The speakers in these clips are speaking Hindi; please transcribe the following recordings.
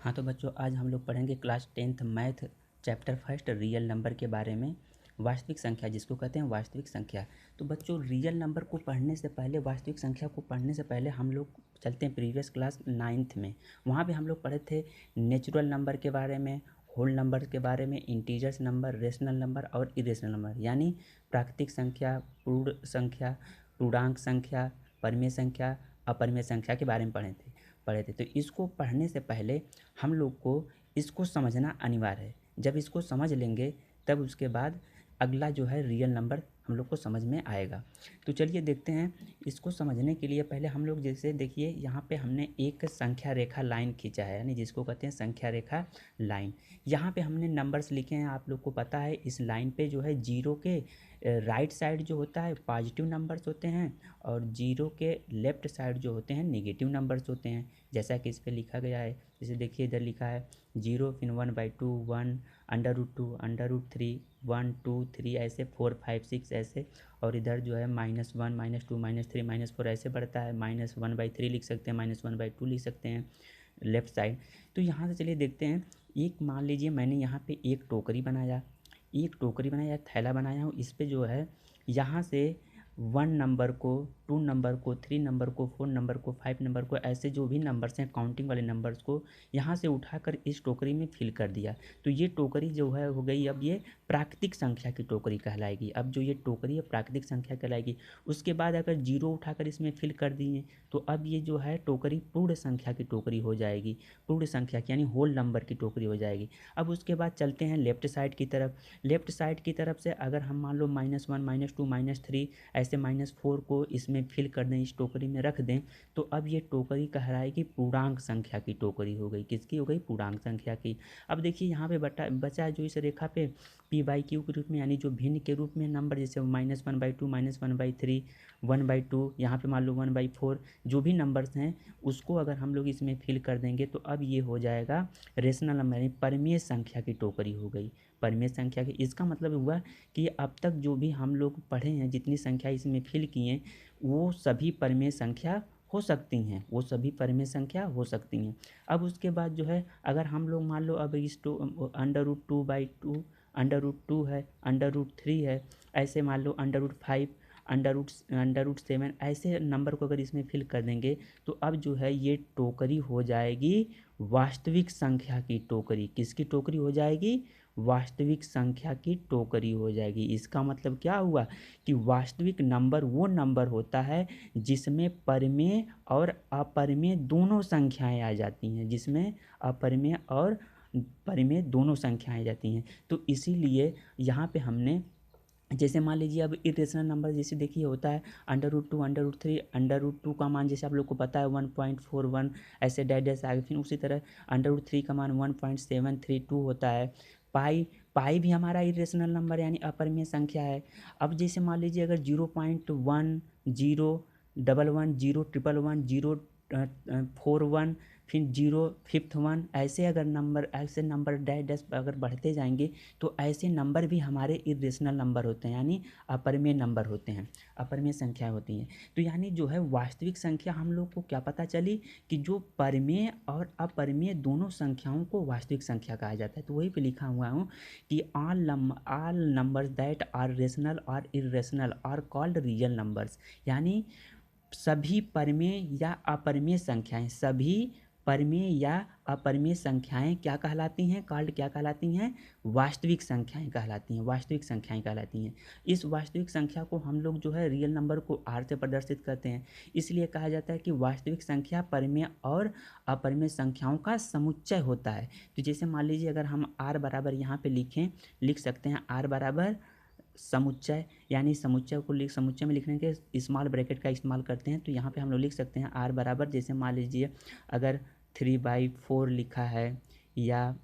हाँ तो बच्चों, आज हम लोग पढ़ेंगे class 10th math chapter first real number के बारे में। वास्तविक संख्या जिसको कहते हैं वास्तविक संख्या। तो बच्चों, रियल नंबर को पढ़ने से पहले, वास्तविक संख्या को पढ़ने से पहले हम लोग चलते हैं प्रीवियस क्लास 9th में। वहाँ पे हम लोग पढ़े थे नेचुरल नंबर के बारे में, होल नंबर के बारे में, इंटीजर्स नंबर, रेशनल नंबर और इरेशनल नंबर, यानी प्राकृतिक संख्या, पूर्ण संख्या, पूर्णांक संख्या, परिमेय संख्या, अपरिमेय संख्या के बारे में पढ़े थे। तो इसको पढ़ने से पहले हम लोग को इसको समझना अनिवार्य है। जब इसको समझ लेंगे तब उसके बाद अगला जो है रियल नंबर हम लोग को समझ में आएगा। तो चलिए देखते हैं। इसको समझने के लिए पहले हम लोग जैसे देखिए, यहाँ पे हमने एक संख्या रेखा लाइन खींचा है, यानी जिसको कहते हैं संख्या रेखा लाइन। यहाँ पे हमने नंबर्स लिखे हैं, आप लोग को पता है। इस लाइन पे जो है जीरो के राइट साइड जो होता है पॉजिटिव नंबर्स होते हैं, और जीरो के लेफ्ट साइड जो होते हैं नेगेटिव नंबर्स होते हैं, जैसा कि इस पर लिखा गया है। जैसे देखिए, इधर लिखा है 0, फिर 1/2, 1, √2, √3, 1, 2, 3, ऐसे 4, 5, 6 ऐसे। और इधर जो है -1, -2, -3, -4 ऐसे बढ़ता है। -1/3 लिख सकते हैं, -1/2 लिख सकते हैं लेफ़्ट साइड। तो यहाँ से चलिए देखते हैं। एक मान लीजिए मैंने यहाँ पे एक टोकरी बनाया, थैला बनाया हूँ। इस पे जो है यहाँ से 1 नंबर को, 2 नंबर को, 3 नंबर को, 4 नंबर को, 5 नंबर को, ऐसे जो भी नंबर्स हैं काउंटिंग वाले नंबर्स को यहाँ से उठाकर इस टोकरी में फिल कर दिया। तो ये टोकरी जो है हो गई, अब ये प्राकृतिक संख्या की टोकरी कहलाएगी। अब जो ये टोकरी है प्राकृतिक संख्या कहलाएगी। उसके बाद अगर जीरो उठाकर इसमें फिल कर दिए तो अब ये जो है टोकरी पूर्ण संख्या की टोकरी हो जाएगी। पूर्ण संख्या की यानी होल नंबर की टोकरी हो जाएगी। अब उसके बाद चलते हैं लेफ्ट साइड की तरफ। लेफ्ट साइड की तरफ से अगर हम मान लो -1, -2, -3 ऐसे -4 को इसमें फिल कर दें, इस टोकरी में रख दें, तो अब ये टोकरी कहलाएगी पूर्णांक संख्या की टोकरी हो गई। किसकी हो गई? पूर्णांक संख्या की। अब देखिए यहाँ पे बचा है जो इस रेखा पे p/q के रूप में, यानी जो भिन्न के रूप में नंबर, जैसे -1/2, -1/3, 1/2, यहाँ पे मान लो 1/4, जो भी नंबर्स हैं उसको अगर हम लोग इसमें फिल कर देंगे तो अब ये हो जाएगा रेशनल नंबर, यानी परिमेय संख्या की टोकरी हो गई। परिमेय संख्या की, इसका मतलब हुआ कि अब तक जो भी हम लोग पढ़े हैं, जितनी संख्या इसमें फिल किए हैं, वो सभी परिमेय संख्या हो सकती हैं, वो सभी परिमेय संख्या हो सकती हैं। अब उसके बाद जो है अगर हम लोग मान लो अब इस √2/2, √2 है, √3 है, ऐसे मान लो √5, √7 ऐसे नंबर को अगर इसमें फिल कर देंगे तो अब जो है ये टोकरी हो जाएगी वास्तविक संख्या की टोकरी। किसकी टोकरी हो जाएगी? वास्तविक संख्या की टोकरी हो जाएगी। इसका मतलब क्या हुआ कि वास्तविक नंबर वो नंबर होता है जिसमें परिमेय और अपरिमेय दोनों संख्याएं आ जाती हैं, जिसमें अपरिमेय और परिमेय दोनों संख्याएं आ जाती हैं। तो इसीलिए यहाँ पे हमने, जैसे मान लीजिए अब इरेशनल नंबर जैसे देखिए होता है √2, √3, √2 का मान जैसे आप लोग को पता है 1.41 ऐसे डैश डैश आगे। फिर उसी तरह √3 का मान 1.732 होता है। पाई भी हमारा इरेशनल नंबर यानी अपरिमेय संख्या है। अब जैसे मान लीजिए अगर 0.1, 0, 11, 0, 111, 041, फिर 0, 5th 1, ऐसे अगर नंबर, ऐसे नंबर डैश डैश अगर बढ़ते जाएंगे तो ऐसे नंबर भी हमारे इरेशनल नंबर होते हैं, यानी अपरिमेय नंबर होते हैं, अपरिमेय संख्या होती हैं। तो यानी जो है वास्तविक संख्या हम लोग को क्या पता चली कि जो परिमेय और अपरिमेय दोनों संख्याओं को वास्तविक संख्या कहा जाता है। तो वही पे लिखा हुआ हूँ कि all numbers that are rational और irrational are called real numbers, यानी सभी परिमेय या अपरिमेय संख्याएं, सभी परिमेय या अपरिमेय संख्याएं क्या कहलाती हैं? कॉल्ड क्या कहलाती हैं? वास्तविक संख्याएं कहलाती हैं, वास्तविक संख्याएं कहलाती हैं। इस वास्तविक संख्या को हम लोग जो है रियल नंबर को आर से प्रदर्शित करते हैं। इसलिए कहा जाता है कि वास्तविक संख्या परिमेय और अपरिमेय संख्याओं का समुच्चय होता है। तो जैसे मान लीजिए अगर हम आर बराबर यहाँ पे लिख सकते हैं आर बराबर समुच्चय, यानी समुच्चय में लिखने के स्मॉल ब्रैकेट का इस्तेमाल करते हैं। तो यहाँ पे हम लोग लिख सकते हैं आर बराबर, जैसे मान लीजिए अगर 3/4 लिखा है, या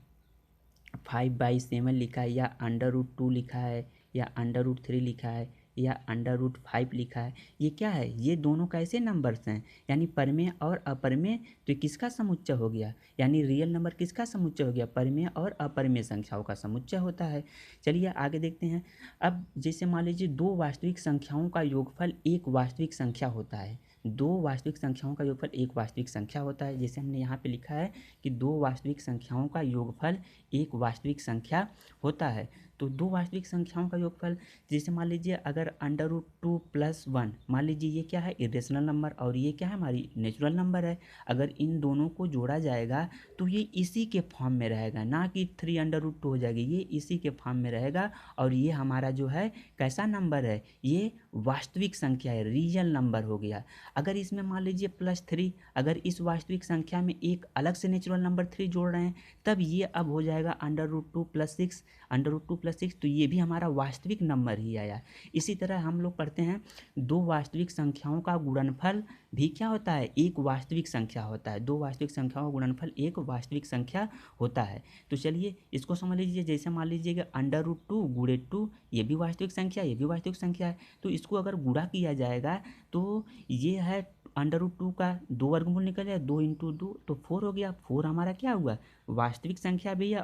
5/7 लिखा है, या √2 लिखा है, या √3 लिखा है, या √5 लिखा है, ये क्या है? ये दोनों कैसे नंबर्स हैं? यानी परिमेय और अपरिमेय। तो किसका समुच्चय हो गया? यानी रियल नंबर किसका समुच्चय हो गया? परिमेय और अपरिमेय संख्याओं का समुच्चय होता है। चलिए आगे देखते हैं। अब जैसे मान लीजिए दो वास्तविक संख्याओं का योगफल एक वास्तविक संख्या होता है। दो वास्तविक संख्याओं का योगफल एक वास्तविक संख्या होता है। जैसे हमने यहाँ पे लिखा है कि दो वास्तविक संख्याओं का योगफल एक वास्तविक संख्या होता है। तो दो वास्तविक संख्याओं का योगफल, जैसे मान लीजिए अगर √2 + 1, मान लीजिए ये क्या है, इरेशनल नंबर, और ये क्या है, हमारी नेचुरल नंबर है। अगर इन दोनों को जोड़ा जाएगा तो ये इसी के फॉर्म में रहेगा, ना कि 3√2 हो जाएगी, ये इसी के फॉर्म में रहेगा। और ये हमारा जो है कैसा नंबर है, ये वास्तविक संख्या है, रियल नंबर हो गया। अगर इसमें मान लीजिए +3, अगर इस वास्तविक संख्या में एक अलग से नेचुरल नंबर 3 जोड़ रहे हैं, तब ये अब हो जाएगा √2 + 6, √2 + 6, तो ये भी हमारा वास्तविक नंबर ही आया। इसी तरह हम लोग पढ़ते हैं दो वास्तविक संख्याओं का गुणनफल भी क्या होता है, एक वास्तविक संख्या होता है। दो वास्तविक संख्याओं का गुणनफल एक वास्तविक संख्या होता है। तो चलिए इसको समझ लीजिए। जैसे मान लीजिए कि √2 × 2, ये भी वास्तविक संख्या, ये भी वास्तविक संख्या है। तो इसको अगर गुणा किया जाएगा तो ये है √2 का 2 वर्गमूल निकल जाए, 2 × 2 तो 4 हो गया। 4 हमारा क्या हुआ, वास्तविक संख्या भी है